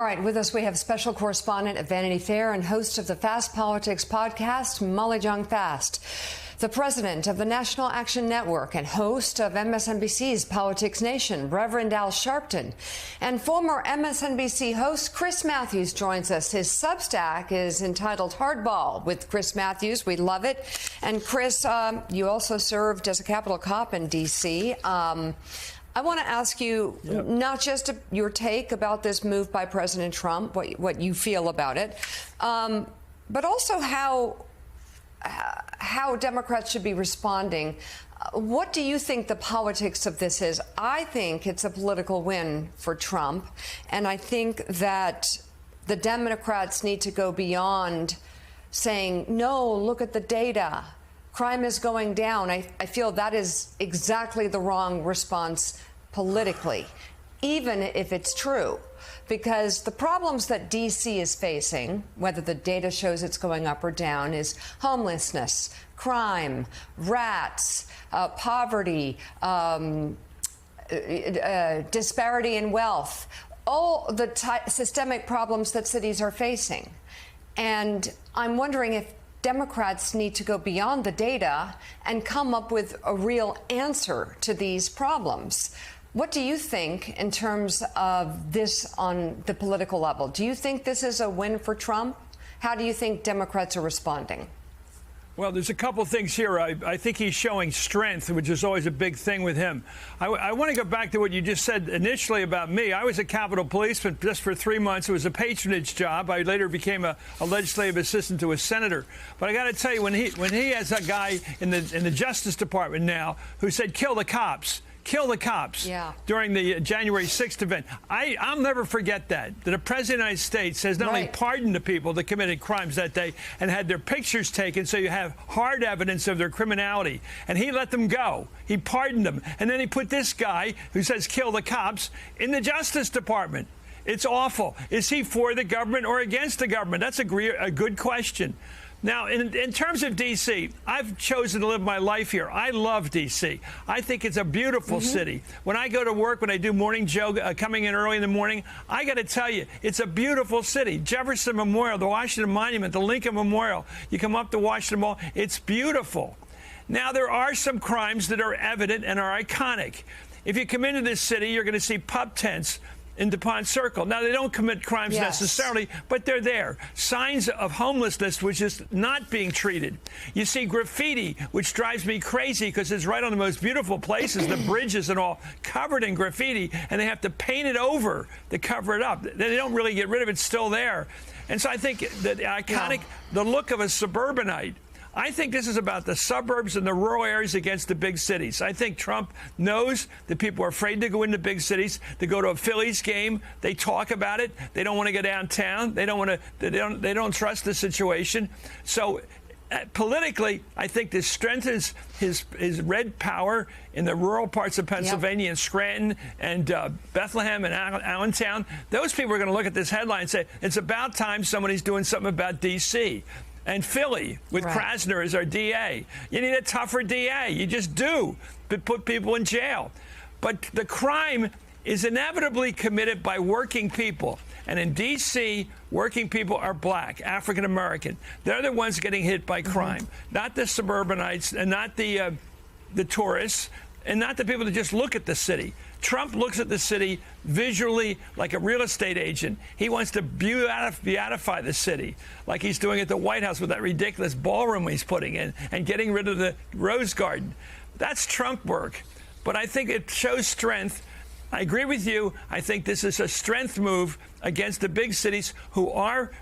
All right, with us we have special correspondent at Vanity Fair and host of the Fast Politics podcast, Molly Jong Fast. The president of the National Action Network and host of MSNBC's Politics Nation, Reverend Al Sharpton. And former MSNBC host Chris Matthews joins us. His Substack is entitled Hardball with Chris Matthews. We love it. And Chris, you also served as a Capitol cop in D.C. I want to ask you not just your take about this move by President Trump, what you feel about it, but also how Democrats should be responding. What do you think the politics of this is? I think it's a political win for Trump, and I think that the Democrats need to go beyond saying, no, look at the data. Crime is going down. I feel that is exactly the wrong response politically, even if it's true. Because the problems that D.C. is facing, whether the data shows it's going up or down, is homelessness, crime, rats, poverty, disparity in wealth, all the systemic problems that cities are facing. And I'm wondering if Democrats need to go beyond the data and come up with a real answer to these problems. What do you think in terms of this on the political level? Do you think this is a win for Trump? How do you think Democrats are responding? Well, there's a couple things here. I think he's showing strength, which is always a big thing with him. I want to go back to what you just said initially about me. I was a Capitol policeman just for 3 months. It was a patronage job. I later became a legislative assistant to a senator. But I got to tell you, when he has a guy in the Justice Department now who said, kill the cops during the January 6th event. I'll never forget that the President of the United States has not only pardoned the people that committed crimes that day and had their pictures taken so you have hard evidence of their criminality, and he let them go. He pardoned them. And then he put this guy who says kill the cops in the Justice Department. It's awful. Is he for the government or against the government? That's a good question. Now, in terms of D.C., I've chosen to live my life here. I love D.C. I think it's a beautiful city. When I go to work, when I do morning joke, coming in early in the morning, I got to tell you, it's a beautiful city. Jefferson Memorial, the Washington Monument, the Lincoln Memorial. You come up to Washington Mall, it's beautiful. Now, there are some crimes that are evident and are iconic. If you come into this city, you're going to see pub tents in DuPont Circle. Now, they don't commit crimes necessarily, but they're there. Signs of homelessness, which is not being treated. You see graffiti, which drives me crazy because it's right on the most beautiful places, the bridges and all, covered in graffiti, and they have to paint it over to cover it up. They don't really get rid of it. It's still there. And so I think that iconic, the look of a suburbanite, I think this is about the suburbs and the rural areas against the big cities. I think Trump knows that people are afraid to go into big cities, to go to a Phillies game. They talk about it. They don't want to go downtown. They don't trust the situation. So politically, I think this strengthens his red power in the rural parts of Pennsylvania and Scranton and Bethlehem and Allentown. Those people are going to look at this headline and say, it's about time somebody's doing something about D.C. and Philly with Krasner as our DA. You need a tougher DA. You just do. But put people in jail. But the crime is inevitably committed by working people. And in D.C., working people are black, African American. They're the ones getting hit by crime, not the suburbanites and not the tourists and not the people that just look at the city. Trump looks at the city visually like a real estate agent. He wants to beautify the city like he's doing at the White House with that ridiculous ballroom he's putting in and getting rid of the Rose Garden. That's Trump work. But I think it shows strength. I agree with you. I think this is a strength move against the big cities who are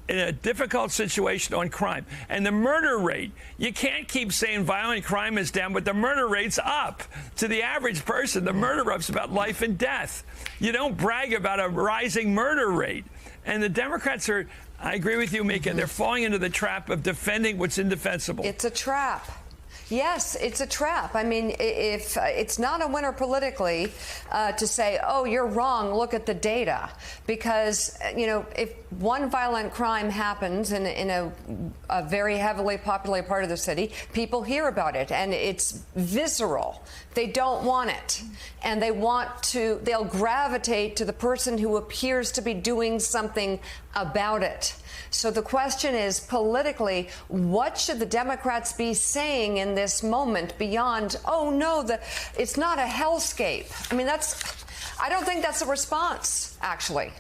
in a difficult situation on crime. And the murder rate, you can't keep saying violent crime is down, but the murder rate's up. To the average person, the murder rate's about life and death. You don't brag about a rising murder rate. And the Democrats are, I agree with you, Mika, they're falling into the trap of defending what's indefensible. It's a trap. Yes, it's a trap. I mean, if it's not a winner politically to say, oh, you're wrong, look at the data. Because, if one violent crime happens in a very heavily populated part of the city, people hear about it and it's visceral. They don't want it. And they'll gravitate to the person who appears to be doing something about it. So the question is, politically, what should the Democrats be saying in this moment beyond, oh, no, it's not a hellscape? I mean, I don't think that's a response, actually.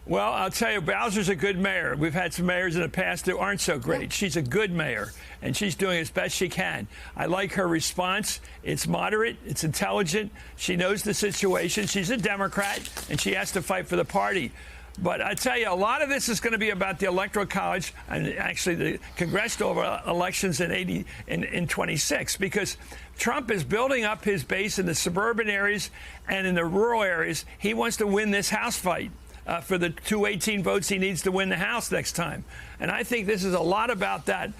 Well, I'll tell you, Bowser's a good mayor. We've had some mayors in the past that aren't so great. She's a good mayor, and she's doing as best she can. I like her response. It's moderate. It's intelligent. She knows the situation. She's a Democrat, and she has to fight for the party. But I tell you, a lot of this is going to be about the Electoral College and actually the congressional elections in 26, because Trump is building up his base in the suburban areas and in the rural areas. He wants to win this House fight for the 218 votes he needs to win the House next time. And I think this is a lot about that,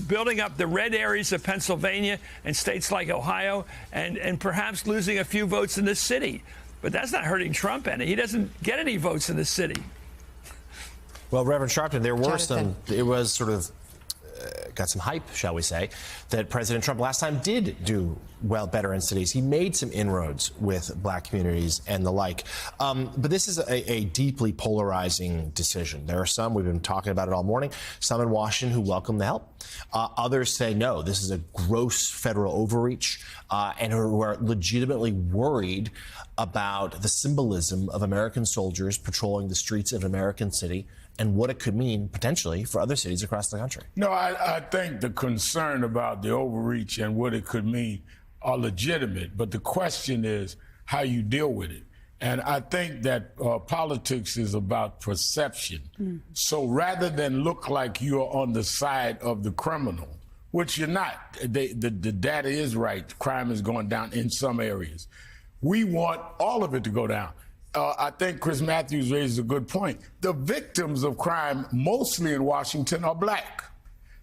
building up the red areas of Pennsylvania and states like Ohio and perhaps losing a few votes in this city. But that's not hurting Trump any. He doesn't get any votes in the city. Well, Reverend Sharpton, there were it was sort of got some hype, shall we say, that President Trump last time did do better in cities. He made some inroads with black communities and the like. But this is a deeply polarizing decision. There are some, we've been talking about it all morning, some in Washington who welcome the help. Others say, no, this is a gross federal overreach, and who are legitimately worried about the symbolism of American soldiers patrolling the streets of an American city and what it could mean potentially for other cities across the country. No, I think the concern about the overreach and what it could mean are legitimate, but the question is how you deal with it. And I think that politics is about perception. So rather than look like you're on the side of the criminal, which you're not, the data is right, crime is going down in some areas. We want all of it to go down. I think Chris Matthews raises a good point. The victims of crime, mostly in Washington, are black.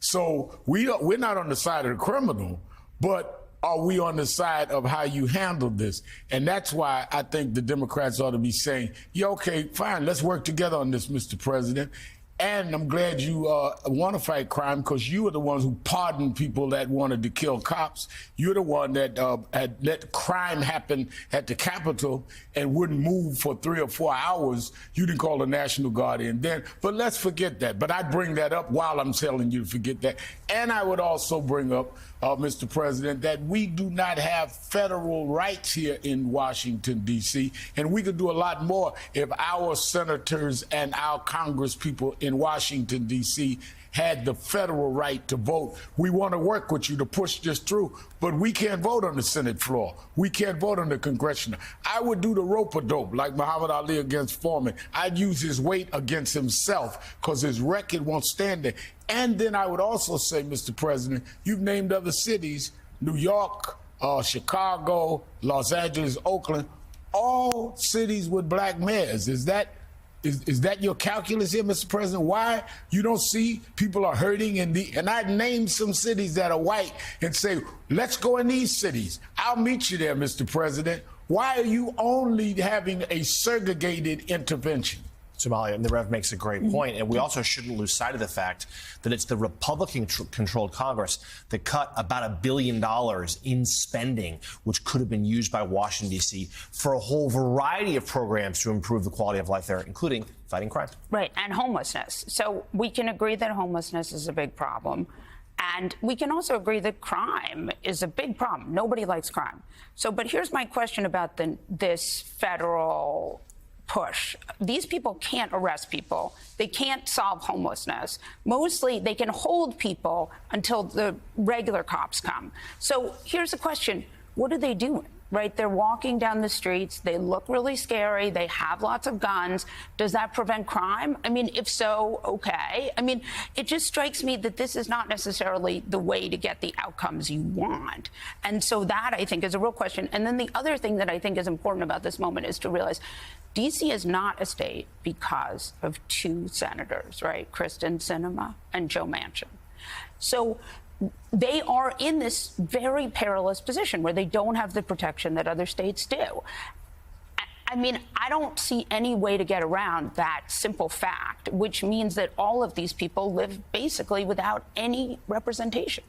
So we're not on the side of the criminal, but are we on the side of how you handle this? And that's why I think the Democrats ought to be saying, yeah, okay, fine, let's work together on this, Mr. President. And I'm glad you want to fight crime, because you are the ones who pardoned people that wanted to kill cops. You're the one that had let crime happen at the Capitol and wouldn't move for 3 or 4 hours. You didn't call the National Guard in then. But let's forget that. But I bring that up while I'm telling you to forget that. And I would also bring up, Mr. President, that we do not have federal rights here in Washington, D.C., and we could do a lot more if our senators and our Congress people in Washington, D.C. had the federal right to vote. We want to work with you to push this through, but we can't vote on the Senate floor. We can't vote on the congressional. I would do the rope-a-dope like Muhammad Ali against Foreman. I'd use his weight against himself because his record won't stand there. And then I would also say, Mr. President, you've named other cities, New York, Chicago, Los Angeles, Oakland, all cities with black mayors. Is that your calculus here, Mr. President? Why you don't see people are hurting and I'd name some cities that are white and say, let's go in these cities. I'll meet you there, Mr. President. Why are you only having a segregated intervention? Somalia, and the Rev makes a great point, and we also shouldn't lose sight of the fact that it's the Republican-controlled Congress that cut about $1 billion in spending, which could have been used by Washington, D.C. for a whole variety of programs to improve the quality of life there, including fighting crime. Right, and homelessness. So we can agree that homelessness is a big problem. And we can also agree that crime is a big problem. Nobody likes crime. So, but here's my question about this federal push. These people can't arrest people. They can't solve homelessness. Mostly they can hold people until the regular cops come. So here's the question. What are they doing? Right? They're walking down the streets. They look really scary. They have lots of guns. Does that prevent crime? I mean, if so, okay. I mean, it just strikes me that this is not necessarily the way to get the outcomes you want. And so that, I think, is a real question. And then the other thing that I think is important about this moment is to realize D.C. is not a state because of 2 senators, right? Kyrsten Sinema and Joe Manchin. So they are in this very perilous position where they don't have the protection that other states do. I mean, I don't see any way to get around that simple fact, which means that all of these people live basically without any representation.